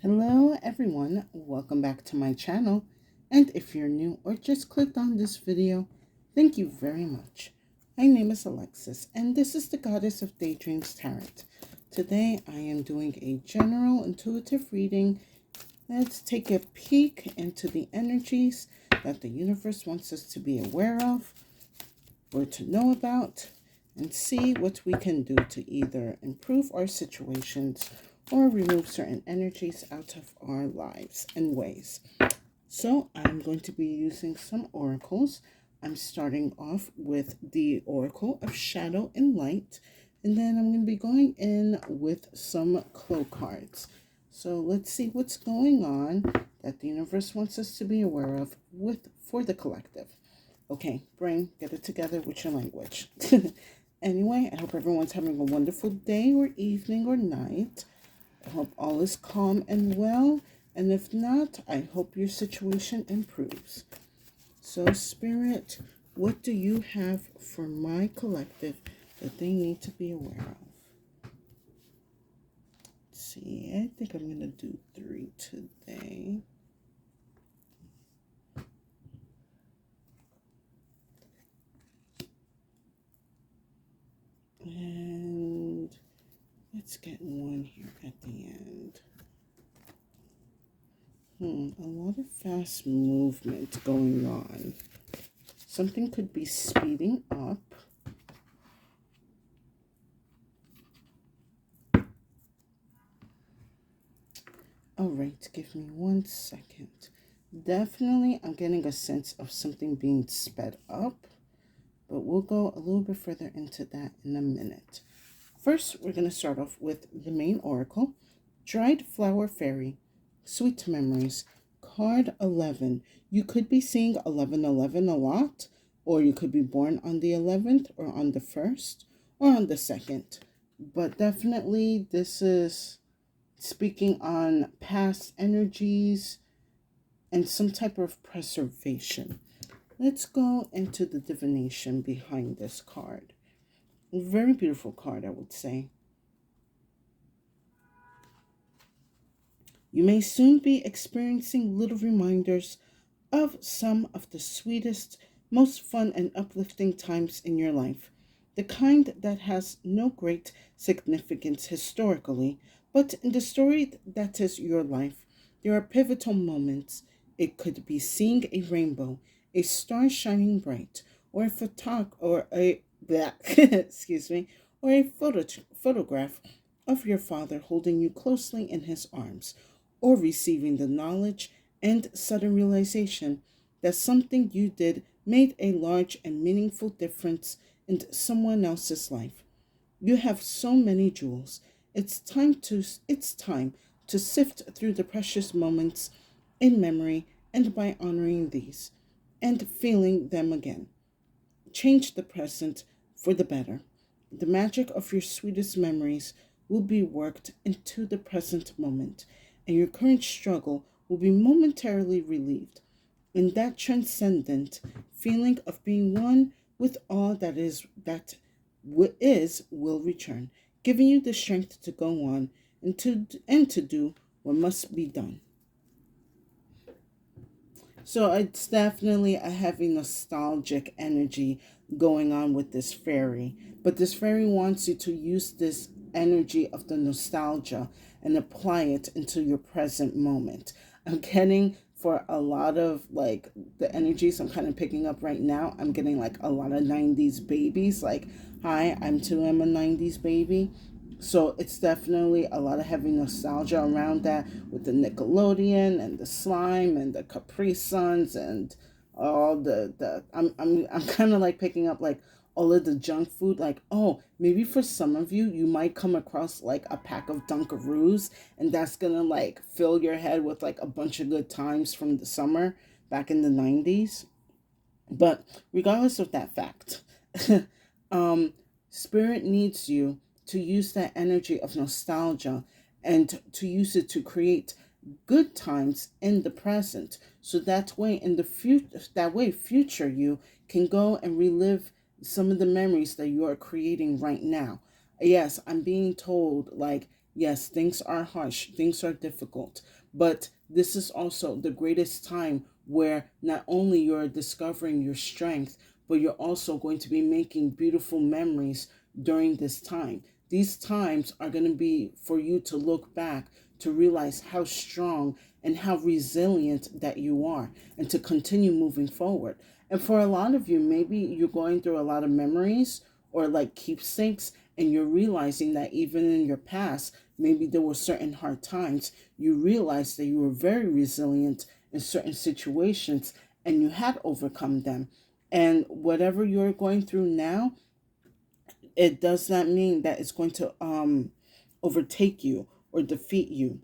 Hello everyone, welcome back to my channel, and if you're new or just clicked on this video, thank you very much. My name is Alexis and this is the Goddess of Daydreams Tarot. Today I am doing a general intuitive reading. Let's take a peek into the energies that the universe wants us to be aware of or to know about, and see what we can do to either improve our situations or remove certain energies out of our lives and ways. So I'm going to be using some oracles. I'm starting off with the Oracle of Shadow and Light, and then I'm going to be going in with some Clo cards. So let's see what's going on that the universe wants us to be aware of for the collective. Okay, brain, get it together with your language. Anyway, I hope everyone's having a wonderful day or evening or night. I hope all is calm and well. And if not, I hope your situation improves. So, Spirit, what do you have for my collective that they need to be aware of? Let's see, I think I'm going to do 3 today. And let's get one here at the end. A lot of fast movement going on. Something could be speeding up. All right, give me 1 second. Definitely, I'm getting a sense of something being sped up, but we'll go a little bit further into that in a minute. First, we're going to start off with the main oracle, Dried Flower Fairy, Sweet Memories, card 11. You could be seeing 1111 a lot, or you could be born on the 11th, or on the 1st, or on the 2nd. But definitely, this is speaking on past energies and some type of preservation. Let's go into the divination behind this card. A very beautiful card, I would say. You may soon be experiencing little reminders of some of the sweetest, most fun and uplifting times in your life. The kind that has no great significance historically, but in the story that is your life, there are pivotal moments. It could be seeing a rainbow, a star shining bright, or a excuse me, or a photograph of your father holding you closely in his arms, or receiving the knowledge and sudden realization that something you did made a large and meaningful difference in someone else's life. You have so many jewels. It's time to sift through the precious moments in memory, and by honoring these and feeling them again, change the present for the better. The magic of your sweetest memories will be worked into the present moment, and your current struggle will be momentarily relieved. In that transcendent feeling of being one with all that is will return, giving you the strength to go on and to do what must be done. So it's definitely a heavy nostalgic energy going on with this fairy. But this fairy wants you to use this energy of the nostalgia and apply it into your present moment. I'm getting for a lot of like the energies I'm kind of picking up right now. I'm getting like a lot of 90s babies. Like, hi, I'm too am a 90s baby. So it's definitely a lot of heavy nostalgia around that with the Nickelodeon and the slime and the Capri Suns and all the I'm kind of like picking up like all of the junk food. Like, oh, maybe for some of you you might come across like a pack of Dunkaroos, and that's gonna like fill your head with like a bunch of good times from the summer back in the 90s. But regardless of that fact, um, Spirit needs you to use that energy of nostalgia and to use it to create good times in the present. So that way, in the future, that way, future you can go and relive some of the memories that you are creating right now. Yes, I'm being told like Yes, things are harsh, things are difficult, but this is also the greatest time where not only you're discovering your strength, but you're also going to be making beautiful memories during this time. These times are going to be for you to look back to realize how strong and how resilient that you are, and to continue moving forward. And for a lot of you, maybe you're going through a lot of memories or like keepsakes, and you're realizing that even in your past, maybe there were certain hard times. You realize that you were very resilient in certain situations and you had overcome them. And whatever you're going through now, it does not mean that it's going to overtake you or defeat you.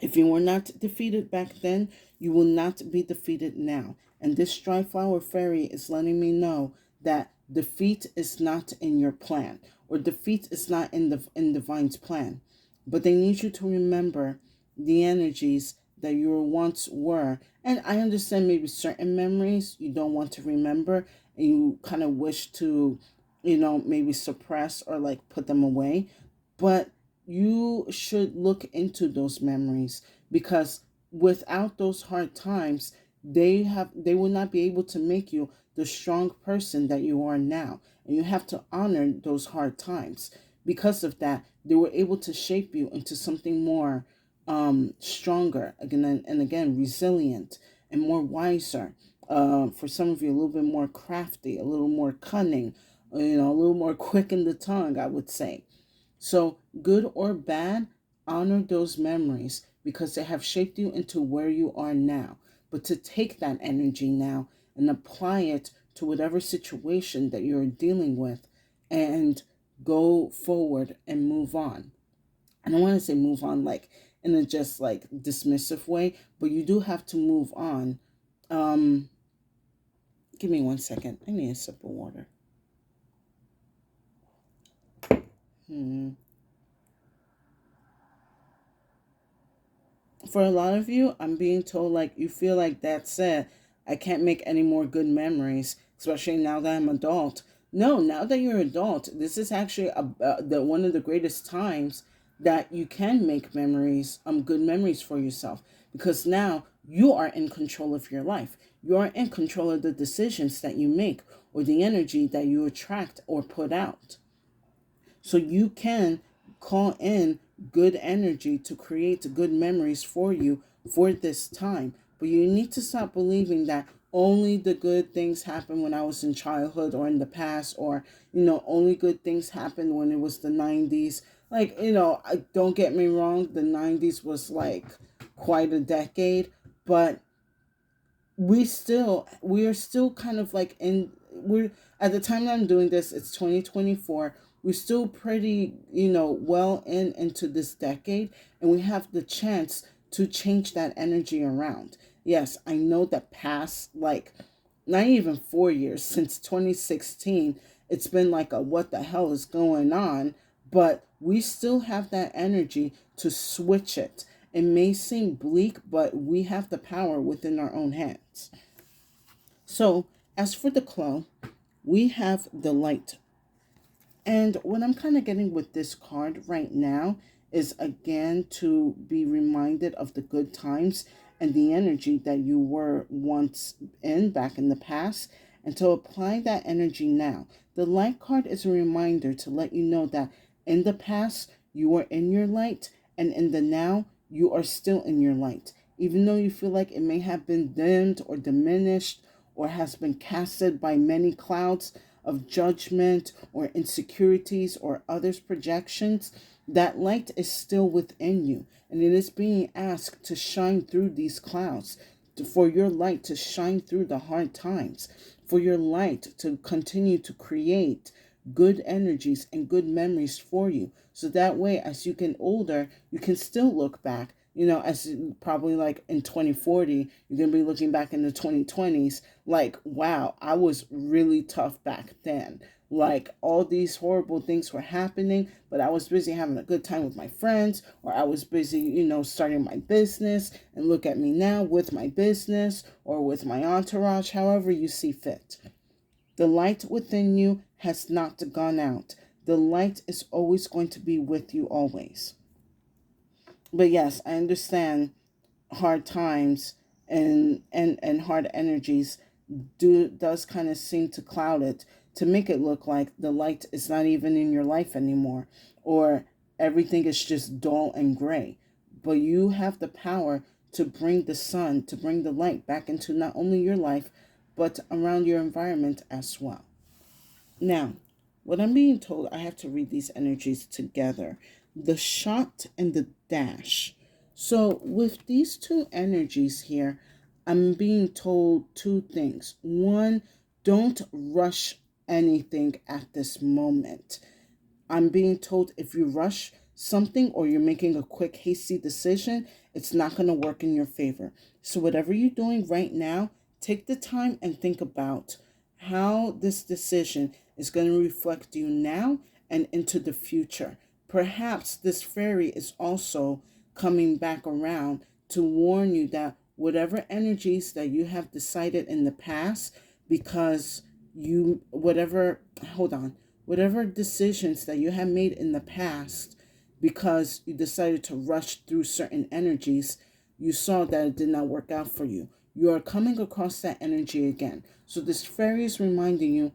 If you were not defeated back then, you will not be defeated now. And this dry flower fairy is letting me know that defeat is not in your plan, or defeat is not in divine's plan. But they need you to remember the energies that you once were. And I understand maybe certain memories you don't want to remember and you kind of wish to, maybe suppress or like put them away. But you should look into those memories, because without those hard times, they will not be able to make you the strong person that you are now. And you have to honor those hard times. Because of that, they were able to shape you into something more stronger, again and again, resilient and more wiser. For some of you, a little bit more crafty, a little more cunning, a little more quick in the tongue, I would say. So, good or bad, honor those memories because they have shaped you into where you are now. But to take that energy now and apply it to whatever situation that you're dealing with and go forward and move on. I don't want to say move on like in a just like dismissive way, but you do have to move on. Um, Give me 1 second. I need a sip of water. Hmm. For a lot of you, I'm being told like you feel like that's it. I can't make any more good memories, especially now that I'm adult. No, now that you're adult, this is actually the one of the greatest times that you can make memories, good memories for yourself, because now you are in control of your life. You are in control of the decisions that you make or the energy that you attract or put out. So you can call in good energy to create good memories for you for this time. But you need to stop believing that only the good things happen when I was in childhood or in the past, or, only good things happened when it was the 90s. Like, don't get me wrong, the 90s was like quite a decade, but we are still kind of like we're at the time that I'm doing this, it's 2024. We're still pretty, well into this decade, and we have the chance to change that energy around. Yes, I know that past like not even 4 years since 2016, it's been like a what the hell is going on, but we still have that energy to switch it. It may seem bleak, but we have the power within our own hands. So, as for the claw, we have the light. And what I'm kind of getting with this card right now is again to be reminded of the good times and the energy that you were once in back in the past, and to apply that energy now. The light card is a reminder to let you know that in the past you were in your light, and in the now you are still in your light. Even though you feel like it may have been dimmed or diminished or has been casted by many clouds of judgment or insecurities or others' projections, that light is still within you, and it is being asked to shine through these clouds, for your light to shine through the hard times, for your light to continue to create good energies and good memories for you. So that way, as you get older, you can still look back, as probably like in 2040, you're going to be looking back in the 2020s like, wow, I was really tough back then. Like all these horrible things were happening, but I was busy having a good time with my friends, or I was busy, starting my business. And look at me now with my business or with my entourage, however you see fit. The light within you has not gone out. The light is always going to be with you always. But yes, I understand hard times and hard energies does kind of seem to cloud it, to make it look like the light is not even in your life anymore, or everything is just dull and gray. But you have the power to bring the sun, to bring the light back into not only your life but around your environment as well. Now, what I'm being told, I have to read these energies together: the shot and the dash. So, with these two energies here, I'm being told two things. One, don't rush anything at this moment. I'm being told if you rush something or you're making a quick, hasty decision, it's not going to work in your favor. So, whatever you're doing right now, take the time and think about how this decision is going to reflect you now and into the future. Perhaps this fairy is also coming back around to warn you that whatever energies that you have decided in the past, because whatever decisions that you have made in the past, because you decided to rush through certain energies, you saw that it did not work out for you. You are coming across that energy again. So this fairy is reminding you,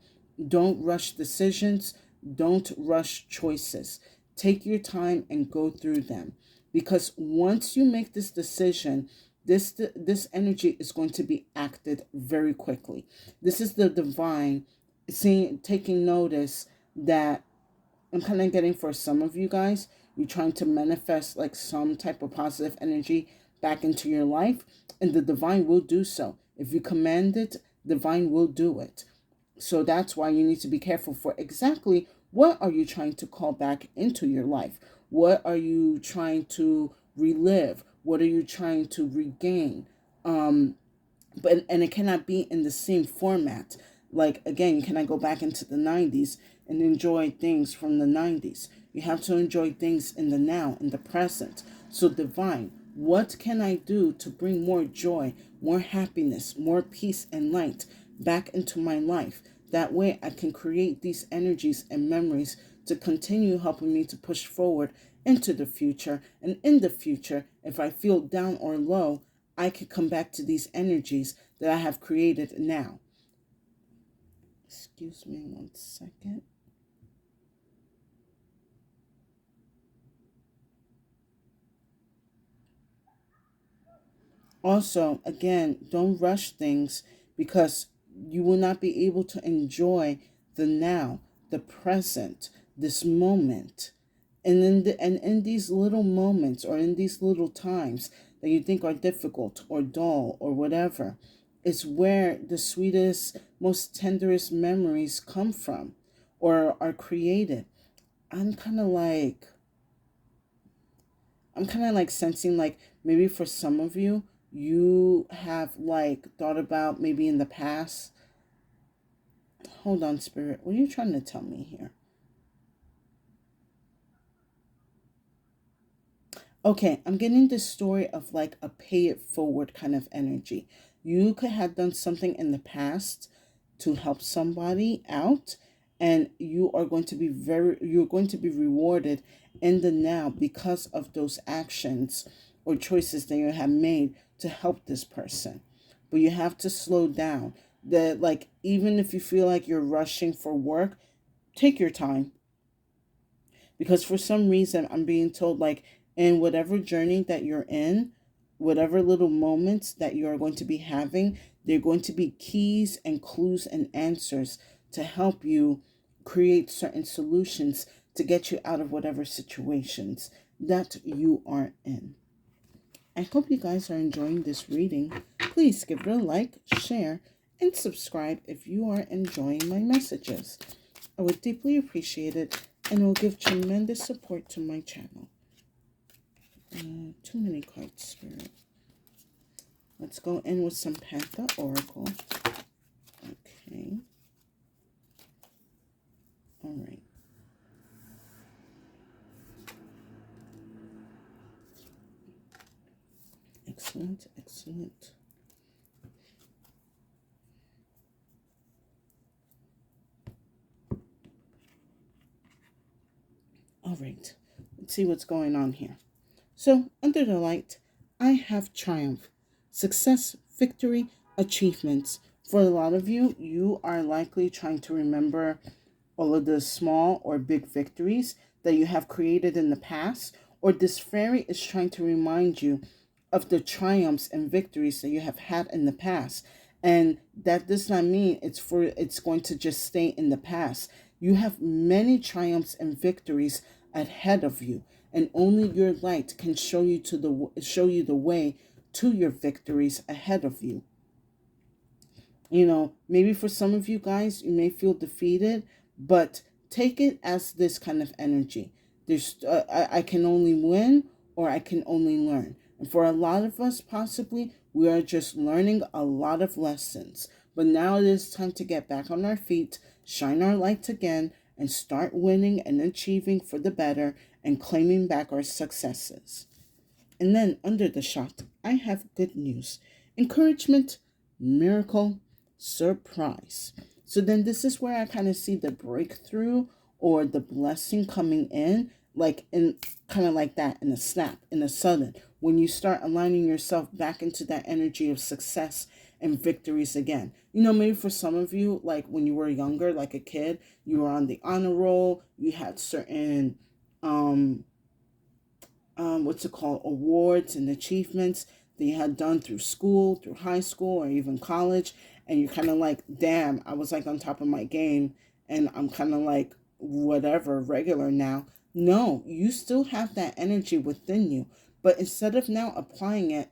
don't rush decisions, don't rush choices. Take your time and go through them. Because once you make this decision, this energy is going to be acted very quickly. This is the divine taking notice that I'm kind of getting for some of you guys. You're trying to manifest like some type of positive energy back into your life, and the divine will do so. If you command it, divine will do it. So that's why you need to be careful for exactly what are you trying to call back into your life? What are you trying to relive? What are you trying to regain? But it cannot be in the same format. Like, again, you cannot go back into the 90s and enjoy things from the 90s. You have to enjoy things in the now, in the present. So divine, what can I do to bring more joy, more happiness, more peace and light back into my life? That way I can create these energies and memories to continue helping me to push forward into the future. And in the future, if I feel down or low, I can come back to these energies that I have created now. Excuse me 1 second. Also, again, don't rush things, because you will not be able to enjoy the now, the present, this moment. And in these little moments, or in these little times that you think are difficult or dull or whatever, is where the sweetest, most tenderest memories come from or are created. I'm kind of like sensing like maybe for some of you, you have like thought about maybe in the past. Hold on, Spirit. What are you trying to tell me here? Okay, I'm getting this story of like a pay it forward kind of energy. You could have done something in the past to help somebody out, and you're going to be rewarded in the now because of those actions or choices that you have made to help this person. But you have to slow down. That, like, even if you feel like you're rushing for work, take your time, because for some reason I'm being told like in whatever journey that you're in, whatever little moments that you are going to be having, they're going to be keys and clues and answers to help you create certain solutions to get you out of whatever situations that you are in. I hope you guys are enjoying this reading. Please give it a like, share, and subscribe if you are enjoying my messages. I would deeply appreciate it, and it will give tremendous support to my channel. Too many cards, Spirit. Let's go in with some Panther Oracle. Okay. All right. Excellent, excellent. All right, let's see what's going on here. So, under the light, I have triumph, success, victory, achievements. For a lot of you, you are likely trying to remember all of the small or big victories that you have created in the past, or this fairy is trying to remind you of the triumphs and victories that you have had in the past. And that does not mean it's going to just stay in the past. You have many triumphs and victories ahead of you, and only your light can show you the way to your victories ahead of you. Maybe for some of you guys, you may feel defeated, but take it as this kind of energy. I can only win, or I can only learn. And for a lot of us, possibly, we are just learning a lot of lessons. But now it is time to get back on our feet, shine our light again, and start winning and achieving for the better and claiming back our successes. And then under the shot, I have good news, encouragement, miracle, surprise. So then this is where I kind of see the breakthrough or the blessing coming in, like in kind of like that, in a snap, in a sudden, when you start aligning yourself back into that energy of success and victories again. Maybe for some of you, like when you were younger, like a kid, you were on the honor roll, you had certain what's it called, awards and achievements that you had done through school, through high school, or even college, and you're kind of like, damn, I was like on top of my game, and I'm kind of like whatever, regular now. No, you still have that energy within you, but instead of applying it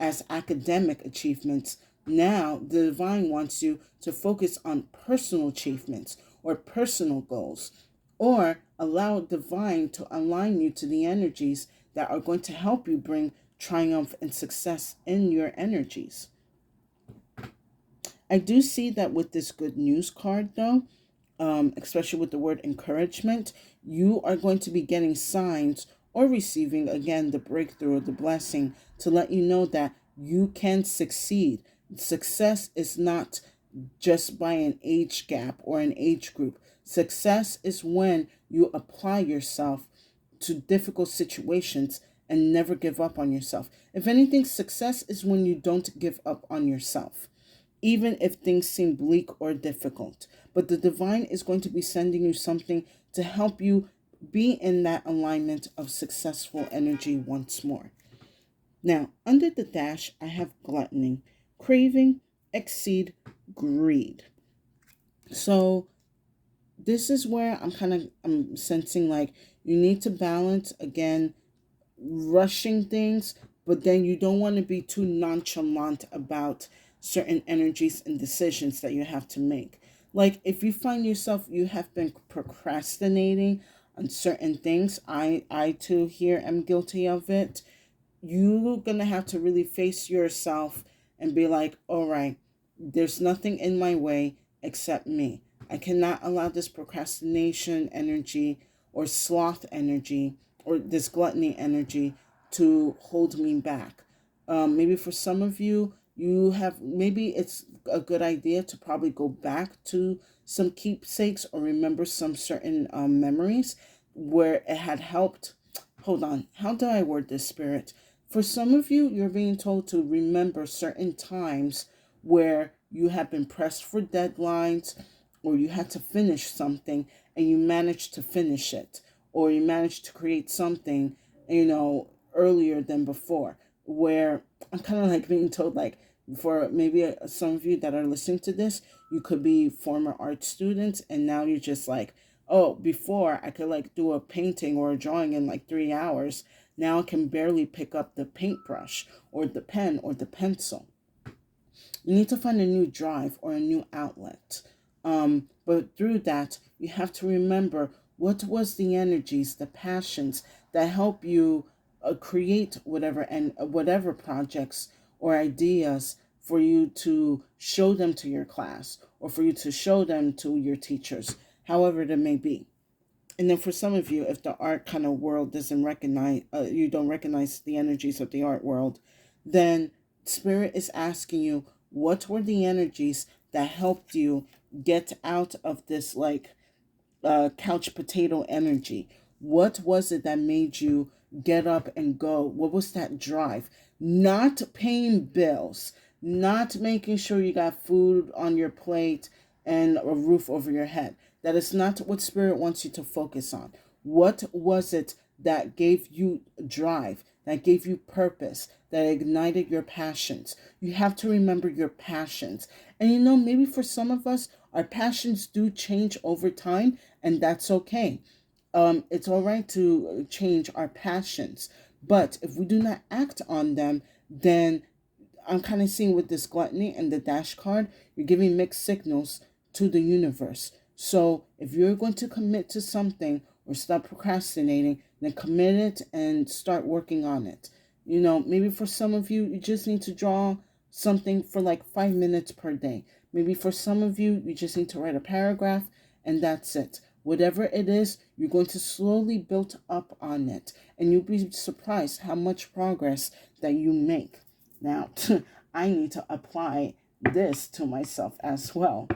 as academic achievements, now the divine wants you to focus on personal achievements or personal goals, or allow divine to align you to the energies that are going to help you bring triumph and success in your energies. I do see that with this good news card, though, especially with the word encouragement, you are going to be getting signs or receiving, again, the breakthrough or the blessing to let you know that you can succeed. Success is not just by an age gap or an age group. Success is when you apply yourself to difficult situations and never give up on yourself. If anything, success is when you don't give up on yourself, even if things seem bleak or difficult. But the divine is going to be sending you something to help you be in that alignment of successful energy once more. Now, under the dash, I have gluttony, craving, exceed, greed. So this is where I'm sensing like you need to balance, again, rushing things, but then you don't want to be too nonchalant about certain energies and decisions that you have to make. Like if you find yourself, you have been procrastinating on certain things, I too here am guilty of it. You're gonna have to really face yourself and be like, all right, there's nothing in my way except me. I cannot allow this procrastination energy or sloth energy or this gluttony energy to hold me back. Maybe for some of you, maybe it's a good idea to probably go back to some keepsakes or remember some certain memories where it had helped. Hold on, how do I word this, Spirit? For some of you, you're being told to remember certain times where you have been pressed for deadlines, or you had to finish something and you managed to finish it, or you managed to create something, earlier than before, where I'm kind of like being told, like, for maybe some of you that are listening to this, you could be former art students, and now you're just like, oh, before I could like do a painting or a drawing in like 3 hours. Now I can barely pick up the paintbrush or the pen or the pencil. You need to find a new drive or a new outlet. But through that, you have to remember what was the energies, the passions that help you create whatever projects or ideas for you to show them to your class or for you to show them to your teachers, however it may be. And then for some of you, if the art kind of world doesn't recognize, you don't recognize the energies of the art world, then Spirit is asking you, what were the energies that helped you get out of this like couch potato energy? What was it that made you get up and go? What was that drive? Not paying bills, not making sure you got food on your plate and a roof over your head. That is not what Spirit wants you to focus on. What was it that gave you drive, that gave you purpose, that ignited your passions? You have to remember your passions. And maybe for some of us, our passions do change over time, and that's okay. It's all right to change our passions, but if we do not act on them, then I'm kind of seeing with this gluttony and the dash card, you're giving mixed signals to the universe. So if you're going to commit to something or stop procrastinating, then commit it and start working on it. Maybe for some of you, you just need to draw something for like 5 minutes per day. Maybe for some of you, you just need to write a paragraph and that's it. Whatever it is, you're going to slowly build up on it, and you'll be surprised how much progress that you make. Now, I need to apply this to myself as well.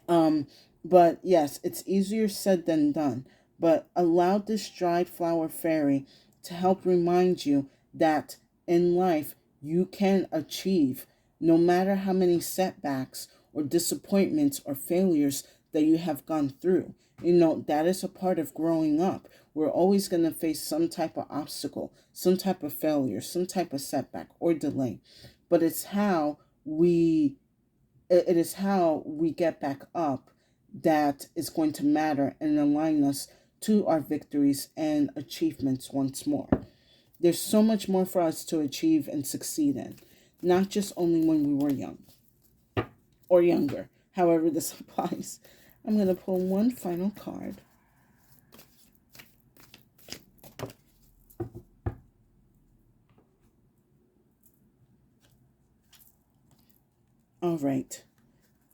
But yes, it's easier said than done. But allow this dried flower fairy to help remind you that in life you can achieve, no matter how many setbacks or disappointments or failures that you have gone through. That is a part of growing up. We're always going to face some type of obstacle, some type of failure, some type of setback or delay. But it is how we get back up that is going to matter and align us to our victories and achievements once more. There's so much more for us to achieve and succeed in, not just only when we were young or younger, however this applies. I'm going to pull one final card. All right.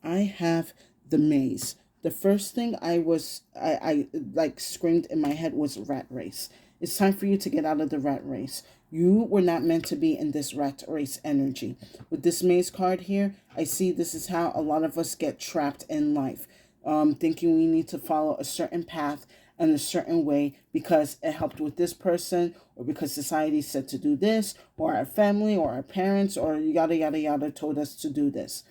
I have the maze. The first thing I like screamed in my head was rat race. It's time for you to get out of the rat race. You were not meant to be in this rat race energy. With this maze card here, I see this is how a lot of us get trapped in life. Thinking we need to follow a certain path in a certain way because it helped with this person, or because society said to do this, or our family or our parents or yada yada yada told us to do this.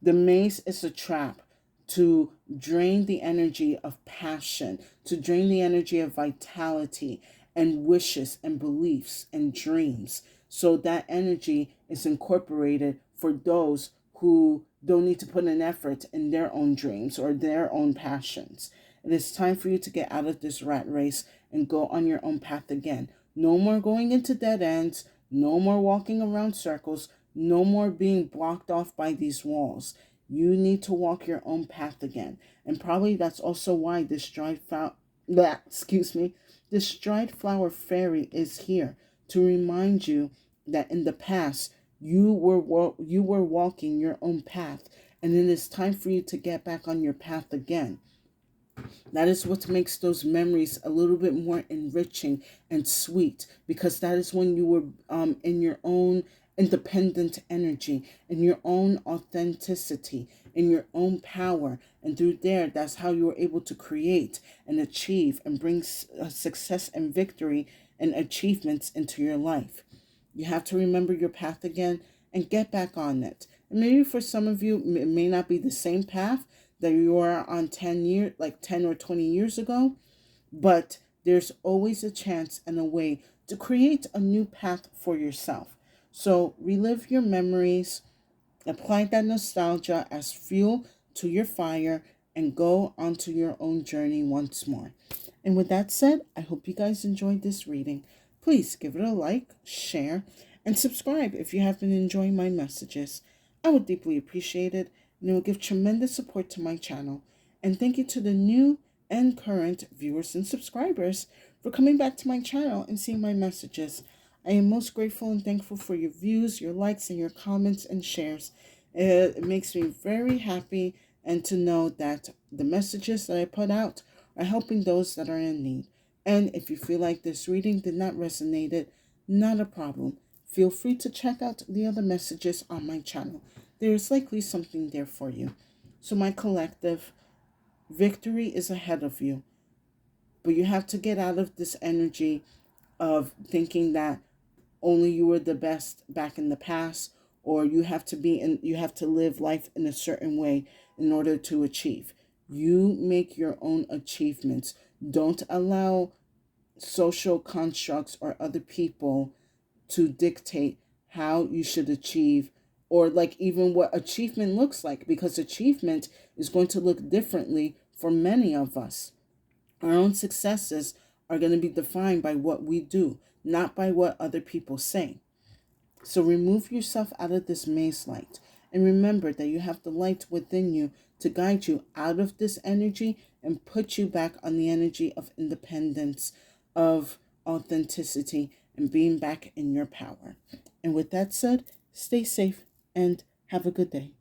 The maze is a trap to drain the energy of passion, to drain the energy of vitality and wishes and beliefs and dreams. So that energy is incorporated for those who don't need to put an effort in their own dreams or their own passions. It is time for you to get out of this rat race and go on your own path again. No more going into dead ends. No more walking around circles. No more being blocked off by these walls. You need to walk your own path again. And probably that's also why this dried flower fairy is here to remind you that in the past you were walking your own path, and it is time for you to get back on your path again. That is what makes those memories a little bit more enriching and sweet, because that is when you were in your own independent energy, in your own authenticity, in your own power. And through there, that's how you were able to create and achieve and bring success and victory and achievements into your life. You have to remember your path again and get back on it. And maybe for some of you, it may not be the same path that you were on 10 or 20 years ago, but there's always a chance and a way to create a new path for yourself. So relive your memories, apply that nostalgia as fuel to your fire, and go onto your own journey once more. And with that said, I hope you guys enjoyed this reading. Please give it a like, share, and subscribe if you have been enjoying my messages. I would deeply appreciate it, and it will give tremendous support to my channel. And thank you to the new and current viewers and subscribers for coming back to my channel and seeing my messages. I am most grateful and thankful for your views, your likes, and your comments and shares. It makes me very happy, and to know that the messages that I put out are helping those that are in need. And if you feel like this reading did not resonate, not a problem. Feel free to check out the other messages on my channel. There is likely something there for you. So my collective, Victory is ahead of you. But you have to get out of this energy of thinking that only you were the best back in the past, or you have to live life in a certain way in order to achieve. You make your own achievements. Don't allow social constructs or other people to dictate how you should achieve, or like even what achievement looks like, because achievement is going to look differently for many of us. Our own successes are going to be defined by what we do, not by what other people say. So remove yourself out of this maze light, and remember that you have the light within you to guide you out of this energy and put you back on the energy of independence, of authenticity, and being back in your power. And with that said, stay safe and have a good day.